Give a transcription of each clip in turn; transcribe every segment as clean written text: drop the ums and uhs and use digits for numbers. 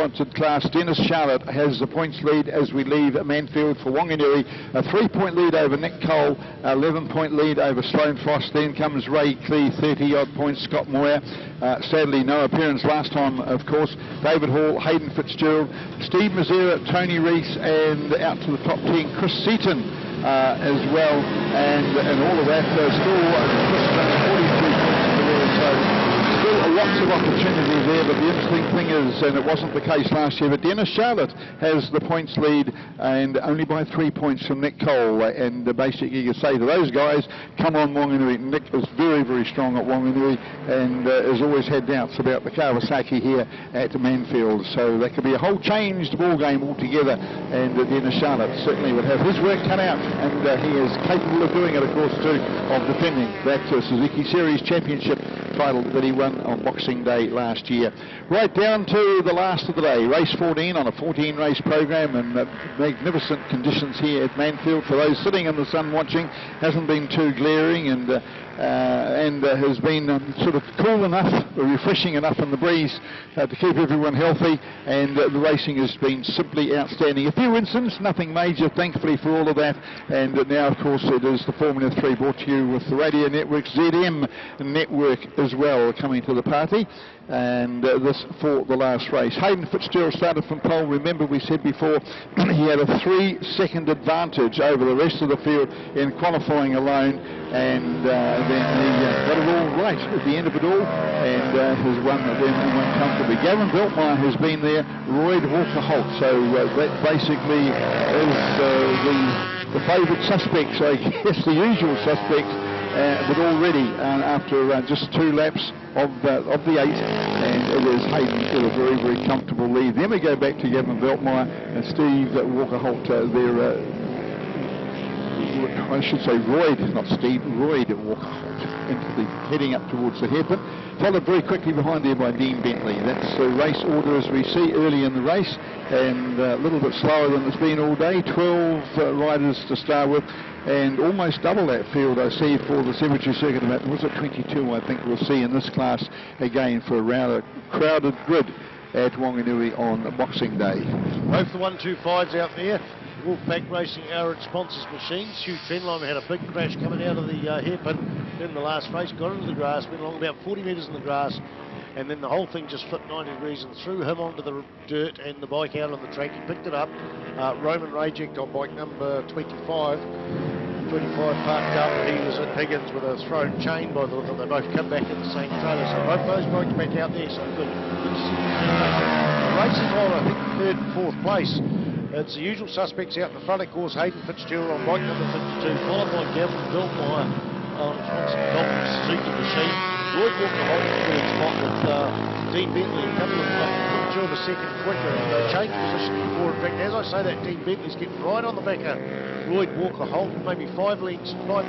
sponsored class. Dennis Charlotte has the points lead as we leave Manfield for Wanganui. A 3-point lead over Nick Cole, 11-point lead over Sloane Frost. Then comes Ray Clee, 30-odd points. Scott Moyer, sadly no appearance last time, of course. David Hall, Hayden Fitzgerald, Steve Mazzera, Tony Rees, and out to the top 10, Chris Seaton as well. And all of that, still Chris 43 points in the world. So still lots of opportunities there, but the interesting thing is, and it wasn't the case last year, but Dennis Charlotte has the points lead and only by 3 points from Nick Cole. And basically you say to those guys, come on Wanganui. Nick is very, very strong at Wanganui and has always had doubts about the Kawasaki here at Manfield. So that could be a whole changed ball game altogether, and Dennis Charlotte certainly would have his work cut out, and he is capable of doing it, of course, too, of defending that Suzuki Series Championship title that he won on Boxing Day last year. Right down to the last of the day, race 14 on a 14 race program, and magnificent conditions here at Manfield for those sitting in the sun watching. Hasn't been too glaring, and has been sort of cool enough, refreshing enough in the breeze to keep everyone healthy, and the racing has been simply outstanding. A few incidents, nothing major, thankfully, for all of that. And now, of course, it is the Formula 3 brought to you with the Radio Network, ZM Network as well, coming to the party. And this for the last race. Hayden Fitzgerald started from pole. Remember, we said before he had a 3-second advantage over the rest of the field in qualifying alone, and then he got it all right at the end of it all, and has won comfortably. Gavin Beltmire has been there, Royd Walker-Holt, so that basically is the favourite suspects, I guess, the usual suspects. But already after just 2 laps of the 8, and it is Hayden with a very, very comfortable lead. Then we go back to Gavin Beltmire and Steve Walker-Holt there. I should say Royd, not Steve, Royd Walker-Holt, heading up towards the hairpin. Followed very quickly behind there by Dean Bentley. That's the race order as we see early in the race, and a little bit slower than it's been all day. 12 riders to start with, and almost double that field I see for the cemetery circuit event. Was it 22, I think we'll see in this class again for a rather crowded grid at Wanganui on Boxing Day. Both the 125s out there. Wolfpack Racing, our sponsors machines. Hugh Fenlon had a big crash coming out of the hairpin in the last race, got into the grass, went along about 40 metres in the grass, and then the whole thing just flipped 90 degrees and threw him onto the dirt and the bike out on the track. He picked it up. Roman Rajek on bike number 25 parked up. He was at Higgins with a thrown chain by the look of them. They both come back in the same trailer, so both those bikes back out there, so good. The race is on, I think, 3rd and 4th place. It's the usual suspects out in the front, of course. Hayden Fitzgerald on bike number 52, followed by Gavin Beltmire on Suzuki machine. Royd Walker-Holt in the third spot with Dean Bentley a couple of 0.2 of a second quicker, and they changed position before. In fact, as I say that, Dean Bentley's getting right on the back of Royd Walker-Holt, maybe 5 lengths about.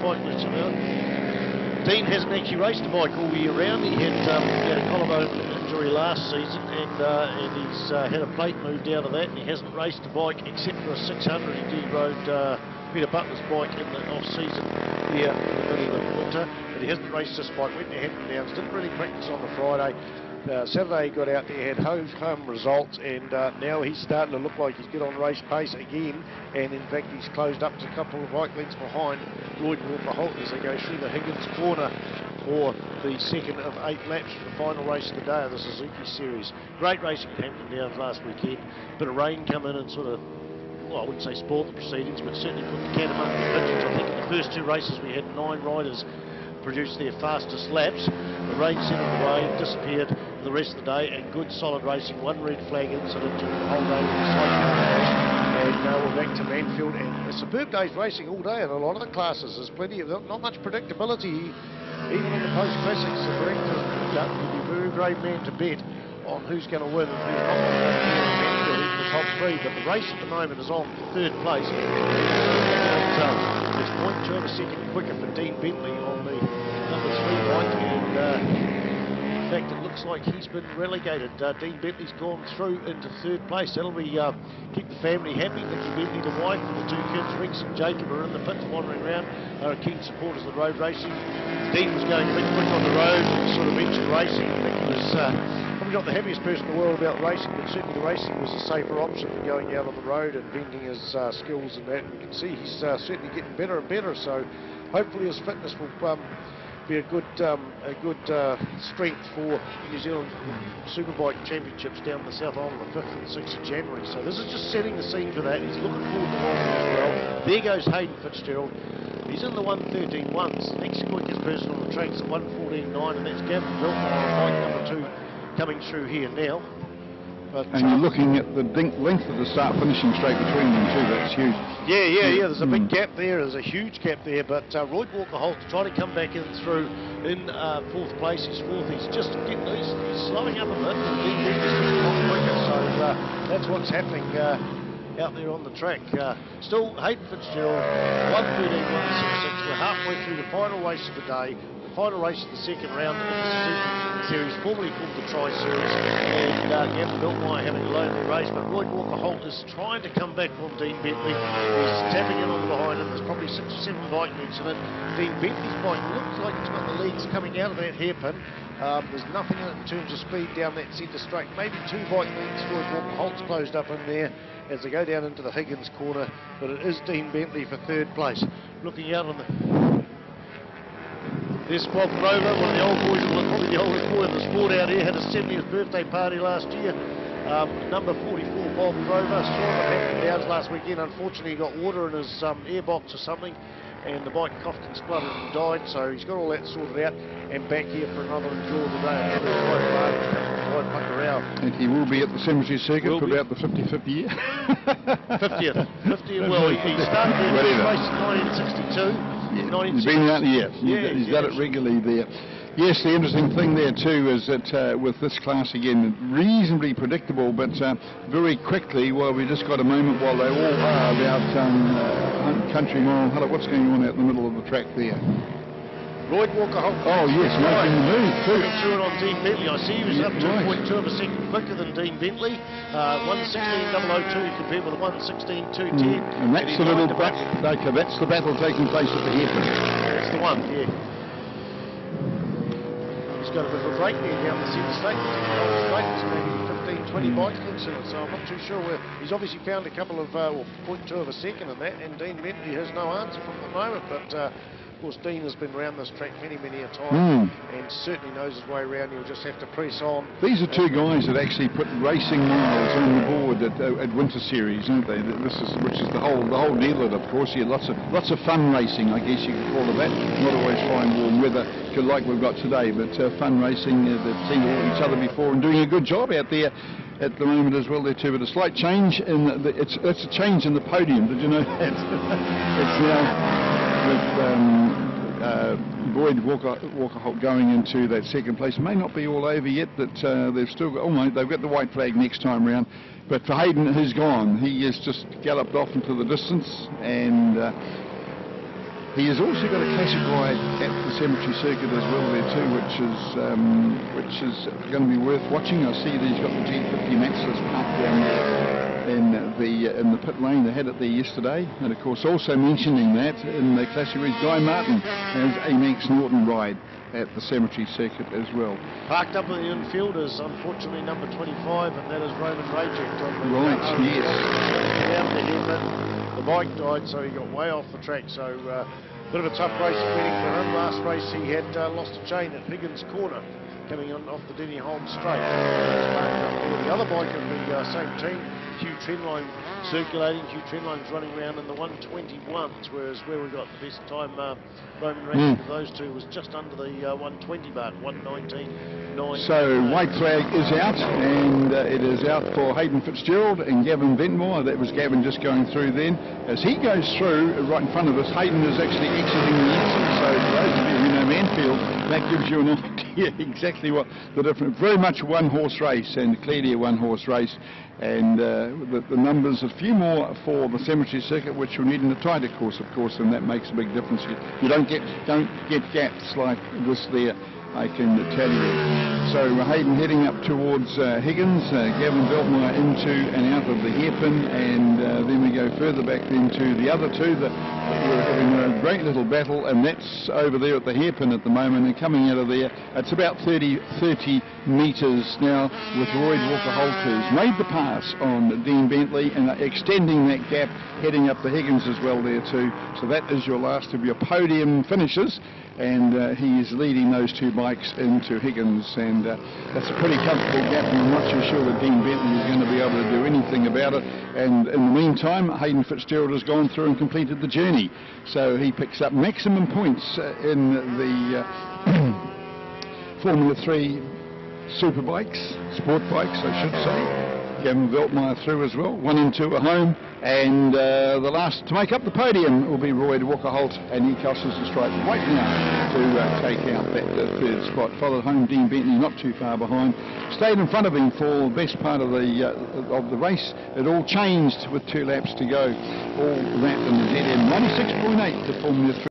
Dean hasn't actually raced a bike all year round. He had a collarbone injury last season, and he's had a plate moved out of that, and he hasn't raced a bike except for a 600. He rode Peter Butler's bike in the off-season here in the middle of the winter, but he hasn't raced this bike. Went to Hampton Downs, didn't really practice on the Friday. Saturday he got out there, had home results, and now he's starting to look like he's good on race pace again, and in fact he's closed up to a couple of bike lengths behind Royd Walker-Holt as they go through the Higgins corner for the second of 8 laps for the final race of the day of the Suzuki Series. Great racing at Hampton Downs last weekend. Bit of rain come in and sort of, well, I wouldn't say spoiled the proceedings, but certainly put the cat among the pigeons. I think in the first 2 races we had 9 riders produce their fastest laps. The rain settled away, disappeared the rest of the day, and good solid racing. 1 red flag incident during the whole day with the cycling crash, and now we're back to Manfield, and a superb day's racing all day in a lot of the classes. There's plenty of, not much predictability, even in the post-classics. The directors will be a very brave man to bet on who's going to win and who's not going to win here in Manfield, even the top 3, but the race at the moment is on for 3rd place. It's 0.2 of a second quicker for Dean Bentley on the number 3 bike, and in fact it looks like he's been relegated. Dean Bentley's gone through into 3rd place. That'll be keep the family happy. Nicky Bentley, the wife, and the 2 kids, Rex and Jacob, are in the pits wandering around, are keen supporters of the road racing. Dean was going a bit quick on the road and sort of mentioned racing. Nicky was probably probably not the happiest person in the world about racing, but certainly the racing was a safer option than going out on the road and venting his skills and that. And you can see he's certainly getting better and better, so hopefully his fitness will be a good strength for New Zealand Superbike Championships down in the South Island on the 5th and 6th of January. So this is just setting the scene for that. He's looking forward to Longman as well. There goes Hayden Fitzgerald. He's in the 1:13.1s. The next quickest person on the track is at 1:14.9, and that's Gavin Biltmore on bike number 2 coming through here now. But, and you're looking at the length of the start-finishing straight between them too. That's huge. Yeah. There's a big gap there. There's a huge gap there. But Royd Walker-Holt trying to come back in through in 4th place. He's 4th. He's just getting. He's slowing up a bit. He's just a lot quicker. So that's what's happening out there on the track. Still, Hayden Fitzgerald, 1:13.166. We're halfway through the final race of the day. The final race of the second round of the SuzukiSeries, formerly called the Tri-Series, and Gavin Biltmore having a lonely race, but Royd Walker-Holt is trying to come back from Dean Bentley. He's tapping in on behind him. There's probably 6 or 7 bike lengths in it. Dean Bentley's bike looks like it's got the legs coming out of that hairpin. There's nothing in it in terms of speed down that centre straight. Maybe 2 bike lengths. Royd Walker-Holt's closed up in there as they go down into the Higgins corner, but it is Dean Bentley for 3rd place. Looking out on the... There's Bob Grover, one of the old boys, probably the oldest boy in the sport out here, had a 70th birthday party last year. Number 44, Bob Grover, saw him at Hampton Downs last weekend. Unfortunately, he got water in his airbox or something, and the bike coughed and spluttered and died, so he's got all that sorted out and back here for another enjoyable day. And he will be at the Cemetery Circuit for about the 55th year. 50th. Well, he started doing this race in 1962. Yeah, he's been out here. He's done it regularly there. Yes, the interesting thing there too is that with this class again, reasonably predictable, but very quickly, well, we just got a moment while they all are about country mile. Hello, what's going on out in the middle of the track there? Royd Walker-Holt. Oh yes, making the move too. Through it on Dean Bentley. I see he was up to 0.2 of a second quicker than Dean Bentley. 1:16.002 compared with a 1:16.210. And that's the little battle. Okay, that's the battle taking place at the hairpin. That's the one. Yeah. He's got a bit of a break there down the centre straight. It's maybe 15, 20 bike lengths in it, so I'm not too sure where. He's obviously found a couple of 0.2 of a second in that, and Dean Bentley has no answer from the moment, but. Of course, Dean has been around this track many a time and certainly knows his way around. He'll just have to press on. These are 2 guys that actually put racing miles on the board at Winter Series, aren't they? Which is the whole deal. Of course, you lots of fun racing, I guess you could call it that. Not always fine warm weather like we've got today, but fun racing. They've seen each other before and doing a good job out there at the moment as well there too. But a slight change in it's a change in the podium. Did you know that? It's now with Royd Walker-Holt going into that second place. May not be all over yet, but they've still got, they've got the white flag next time round. But for Hayden, who's gone, he has just galloped off into the distance, and he has also got a classic ride at the Cemetery Circuit as well there too, which is going to be worth watching. I see that he's got the G50 Maxless parked down there in the pit lane. They had it there yesterday, and of course also mentioning that in the classic race, Guy Martin has a Manx Norton ride at the Cemetery Circuit as well. Parked up in the infield is unfortunately number 25, and that is Roman Rajek. Right, yes. The bike died, so he got way off the track, so bit of a tough race waiting for him. Last race he had lost a chain at Higgins Corner coming on off the Denny Holm straight. The other bike of the same team, Hugh Trendline, circulating. Hugh Trendline's running around in the 121s, whereas where we got the best time, Roman Racing of those two was just under the 120 mark, 119.9. So white flag is out, and it is out for Hayden Fitzgerald and Gavin Ventmore. That was Gavin just going through then. As he goes through right in front of us, Hayden is actually exiting the exit. So for those of you who know Manfield, that gives you an idea exactly what the difference. Very much a one-horse race, and clearly a one-horse race. And the numbers, a few more for the Cemetery Circuit, which you'll need in the tighter course, of course, and that makes a big difference. You don't get gaps like this there I can tell you. So Hayden heading up towards Higgins, Gavin Beltmire into and out of the hairpin, and then we go further back into the other two that were having a great little battle, and that's over there at the hairpin at the moment, and coming out of there, it's about 30 metres now with Roy Walker-Holt, who's made the pass on Dean Bentley and extending that gap, heading up the Higgins as well there too. So that is your last of your podium finishes, and he is leading those two bikes into Higgins, and that's a pretty comfortable gap, and I'm not too sure that Dean Bentley is going to be able to do anything about it. And in the meantime, Hayden Fitzgerald has gone through and completed the journey, so he picks up maximum points in the Formula 3 super bikes, sport bikes I should say. Gavin Beltmire through as well, 1 and 2 at home, and the last to make up the podium will be Roy Walker-Holt, and he crosses the stripe right now to take out that third spot. Followed home Dean Bentley, not too far behind, stayed in front of him for the best part of the race. It all changed with 2 laps to go, all wrapped in the dead end. 96.8 to Formula 3.